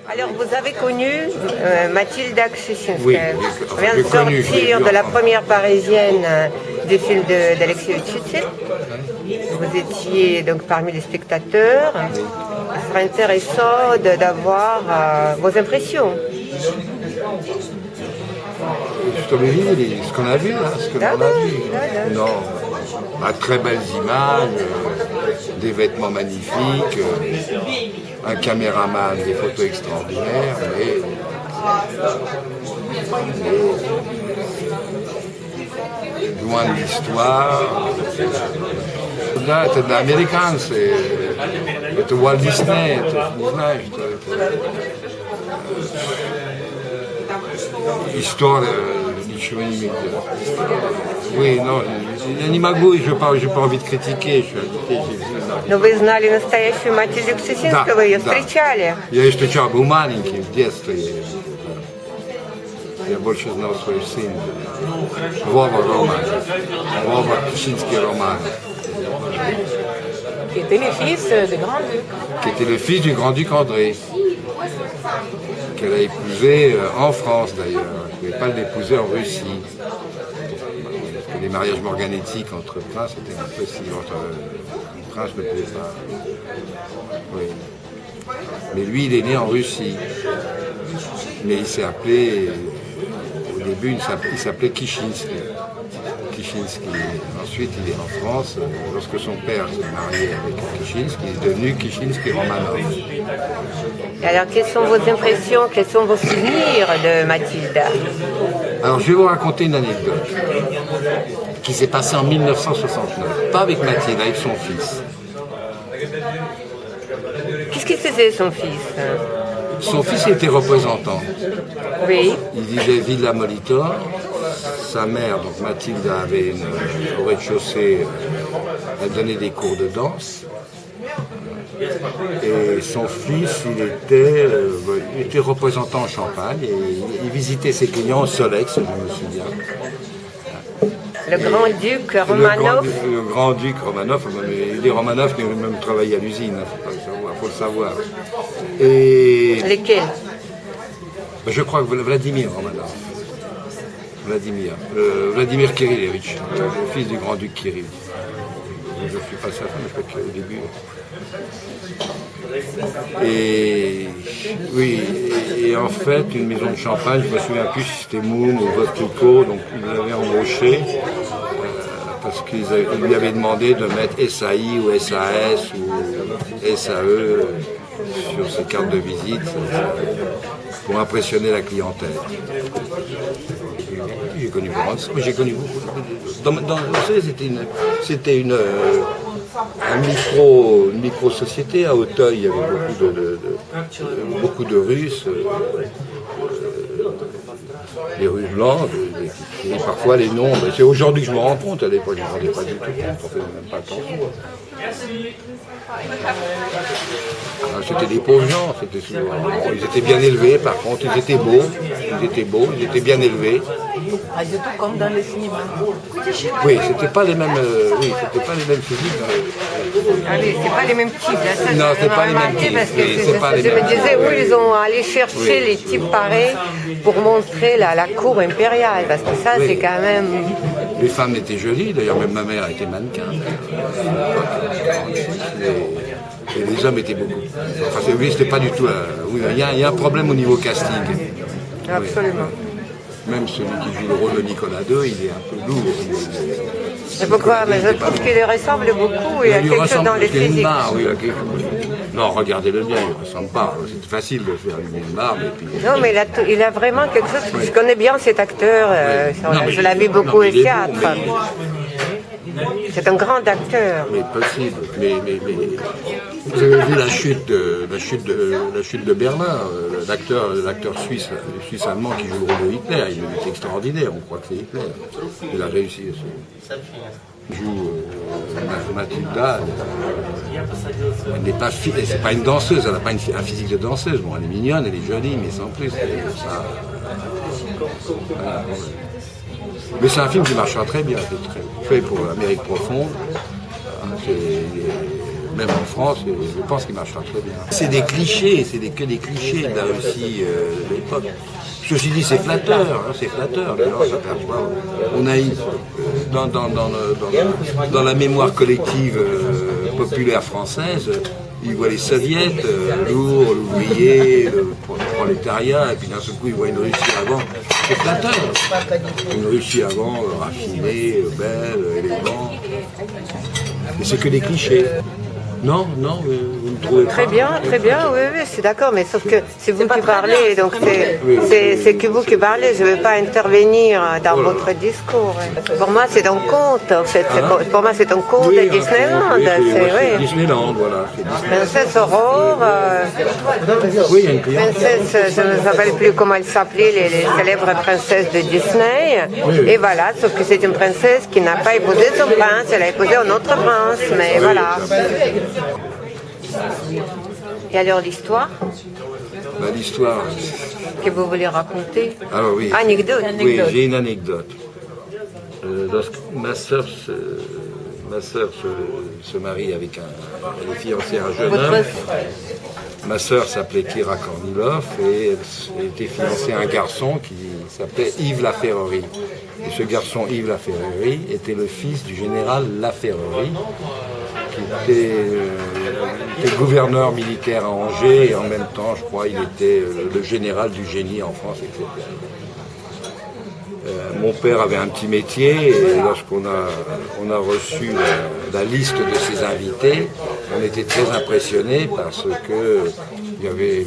Alors, vous avez connu Mathilda Kschessinskaya. Oui, On vient de sortir de la première parisienne du film d'Alexei Tchitchine. Vous étiez donc parmi les spectateurs. Ce serait intéressant d'avoir vos impressions. Ce qu'on a vu, là, ce que l'on a vu. Non, très belles images, des vêtements magnifiques, un caméraman, des photos extraordinaires, mais loin de l'histoire. Là, c'est de l'américain, c'est Walt Disney, histoire ничего не имеет. Oui, non, я не могу, j'ai pas envie de critiquer. Но вы знали настоящую Матильду Кшесинскую, вы ее встречали? Я ее встречал, был маленький, в детстве. Я больше знал свой сын, Вова Роман, Вова Кшесинский Роман. Qui était le fils du grand-duc. Qui était le fils du grand-duc André, qu'elle a épousé en France d'ailleurs. Elle ne pouvait pas l'épouser en Russie. Parce que les mariages morganétiques entre princes étaient impossibles. Un prince ne pouvait pas. Oui. Mais lui, il est né en Russie. Mais il s'est appelé, au début, il s'appelait Kishinsky. Ensuite, il est en France. Lorsque son père s'est marié avec Kishinsky, il est devenu Kishinsky Romanov. Et alors, quelles sont vos impressions, quels sont vos souvenirs de Mathilda? Alors, je vais vous raconter une anecdote qui s'est passée en 1969. Pas avec Mathilde, avec son fils. Qu'est-ce qu'il faisait, son fils? Son fils était représentant. Oui. Il vivait Villa Molitor. Sa mère, donc Mathilde, avait au rez-de-chaussée, elle donnait des cours de danse. Et son fils, il était représentant en Champagne et il visitait ses clients au Solex, je me souviens. Le grand-duc Romanov. Le grand-duc Romanov, les Romanov qui ont même travaillé à l'usine, il faut le savoir. Et Lesquels? je crois que Vladimir Romanov. Vladimir Kirillevitch, le fils du grand-duc Kirill. Je ne suis pas certain, mais je crois qu'au début. Et oui, et en fait, une maison de champagne, je ne me souviens plus si c'était Moon ou Vodkico, donc ils l'avaient embauché parce qu'ils lui avaient demandé de mettre SAI ou SAS ou SAE sur ses cartes de visite pour impressionner la clientèle. J'ai connu beaucoup. C'était une micro-société à Auteuil. Il y avait beaucoup de Russes, des Russes blancs, et parfois les noms. C'est aujourd'hui que je me rends compte. À l'époque, je ne me rendais pas du tout compte. On ne faisait même pas attention. C'était des pauvres gens, ils étaient bien élevés par contre, ils étaient beaux, ils étaient bien élevés. Ah, du tout comme dans le cinéma. Oui, c'était pas les mêmes physiques. Allez, c'est pas les mêmes types, là, ça, Non, c'est pas les mêmes types. Parce que Je me disais, où ils ont allé chercher les types pareils pour montrer la cour impériale, parce que ça, c'est quand même... Les femmes étaient jolies, d'ailleurs même ma mère était mannequin. Et les hommes étaient beaucoup. Enfin, oui, c'était pas du tout... oui, il y a un problème au niveau casting. Absolument. Oui. Même celui qui joue le rôle de Nicolas II, il est un peu lourd. Et pourquoi? Mais je trouve qu'il lui ressemble beaucoup, il y a quelque chose dans les physiques. Non, regardez-le bien, il ne ressemble pas. C'est facile de faire une barbe. Et puis... Non, mais il a vraiment quelque chose. Oui. Je connais bien cet acteur, je l'ai vu beaucoup au théâtre. C'est un grand acteur. Mais possible. Mais vous avez vu la chute de Berlin, l'acteur suisse-allemand qui joue le rôle de Hitler. Il est extraordinaire, on croit que c'est Hitler. Il a réussi. Il joue Mathilda. Elle n'est pas c'est pas une danseuse, elle n'a pas un physique de danseuse. Bon, elle est mignonne, elle est jolie, mais sans plus. Ça, voilà. Mais c'est un film qui marchera très bien, c'est très fait pour l'Amérique profonde. même en France, je pense qu'il marchera très bien. C'est des clichés, que des clichés de la Russie de l'époque. Ceci dit, c'est flatteur, hein, c'est flatteur. Les gens s'aperçoivent. On a dans la mémoire collective populaire française, ils voient les soviets lourds, l'ouvrier, le prolétariat, et puis d'un seul coup ils voient une Russie avant. C'est flatteur. Une Russie avant raffinée, belle, élégante. Mais c'est que des clichés. Non, vous me trouvez pas. Très bien, oui, c'est d'accord, mais sauf que c'est vous qui parlez, donc c'est que vous qui parlez, je ne vais pas intervenir dans votre discours. Pour moi, c'est un conte, en fait. Pour moi, c'est un conte de Disneyland. C'est Disneyland, voilà. Princesse Aurore, oui, il y a une cliente. princesse, je ne me rappelle plus comment elle s'appelait, les célèbres princesses de Disney. Oui. Et voilà, sauf que c'est une princesse qui n'a pas épousé son prince, elle a épousé un autre prince, mais voilà. Et alors l'histoire l'histoire que vous voulez raconter? Alors oui. Anecdote. Oui, j'ai une anecdote. Lorsque ma sœur se marie avec elle est fiancée à un jeune homme. Ma sœur s'appelait Kira Kornilov et elle était fiancée à un garçon qui s'appelait Yves Laferrerie. Et ce garçon, Yves Laferrerie, était le fils du général Laferrerie, qui était gouverneur militaire à Angers et en même temps, je crois, il était le général du génie en France, etc. Mon père avait un petit métier et lorsqu'on a reçu la liste de ses invités, on était très impressionnés parce que il y avait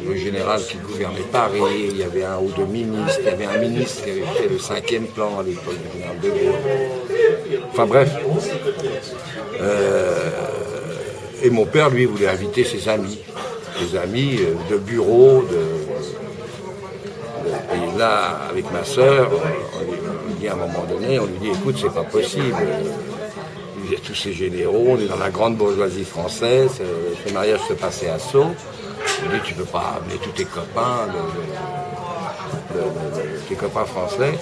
le général qui gouvernait Paris, il y avait un ou deux ministres, il y avait un ministre qui avait fait le 5e plan à l'époque du général de Gaulle. Enfin bref. Et mon père, lui, voulait inviter ses amis de bureau, et là, avec ma sœur, on lui dit à un moment donné, on lui dit, écoute, c'est pas possible. Il y a tous ces généraux, on est dans la grande bourgeoisie française, ce mariage se passait à Sceaux. On lui dit, tu peux pas amener tous tes copains, tes copains français.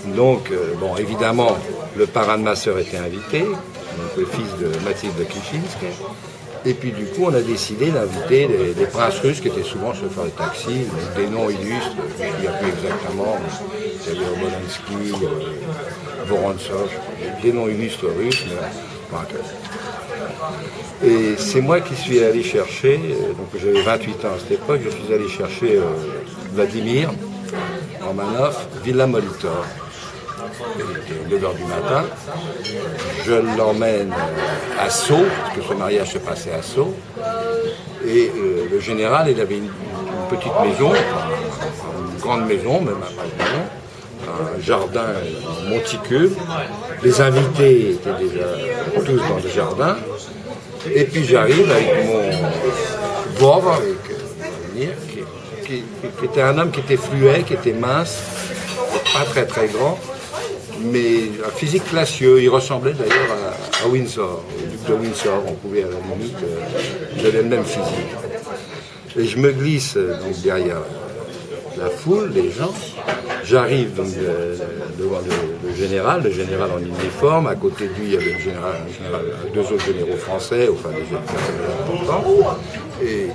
Donc, bon, évidemment, le parrain de ma sœur était invité, donc le fils de Mathilde Kichinsk. Et puis du coup, on a décidé d'inviter des princes russes qui étaient souvent chauffeurs de taxi, des noms illustres, je ne me souviens plus exactement, il y avait Obolensky, Vorontsov, des noms illustres russes. Et c'est moi qui suis allé chercher, donc j'avais 28 ans à cette époque, je suis allé chercher Vladimir Romanov, Villa Molitor. Il était 9h du matin, je l'emmène à Sceaux, parce que ce mariage se passait à Sceaux, et le général, il avait une petite maison, une grande maison, même un jardin monticule, les invités étaient déjà tous dans le jardin, et puis j'arrive avec mon Vov, qui était un homme qui était fluet, qui était mince, pas très très grand, mais un physique classieux. Il ressemblait d'ailleurs à Windsor, au duc de Windsor. On pouvait à la limite, il avait le même physique. Et je me glisse donc derrière la foule, les gens. J'arrive donc devant le général en uniforme. À côté de lui, il y avait deux autres généraux français, enfin des autres personnes importantes. Et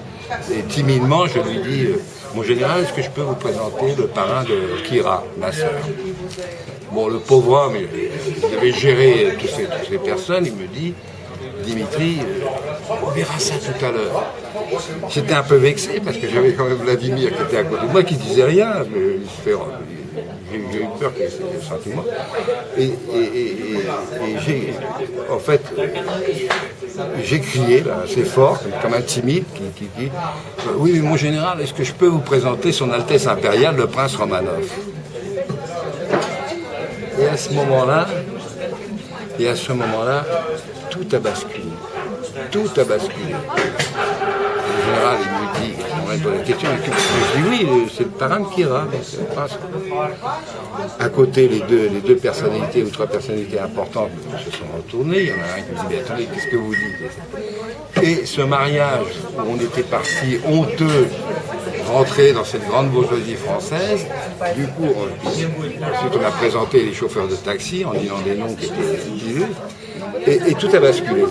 timidement, je lui dis, mon général, est-ce que je peux vous présenter le parrain de Kira, ma sœur? Bon, le pauvre homme, il avait géré toutes ces personnes, il me dit, Dimitri, on verra ça tout à l'heure. J'étais un peu vexé parce que j'avais quand même Vladimir qui était à côté de moi, qui ne disait rien, mais j'ai eu peur qu'il ait des sentiments. Et en fait, j'ai crié là, assez fort, comme un timide, qui dit « Oui, mais mon général, est-ce que je peux vous présenter son Altesse impériale, le prince Romanov ?» Et à ce moment-là, tout a basculé. Tout a basculé. Le général, il me dit, on répond à la question, je dis oui, c'est le parrain de Kira, c'est le prince. À côté, les deux personnalités ou trois personnalités importantes se sont retournées. Il y en a un qui me dit, mais attendez, qu'est-ce que vous dites? Et ce mariage où on était parti honteux, rentrer dans cette grande bourgeoisie française, du coup, ensuite on a présenté les chauffeurs de taxi en disant des noms qui étaient illustres, et tout a basculé.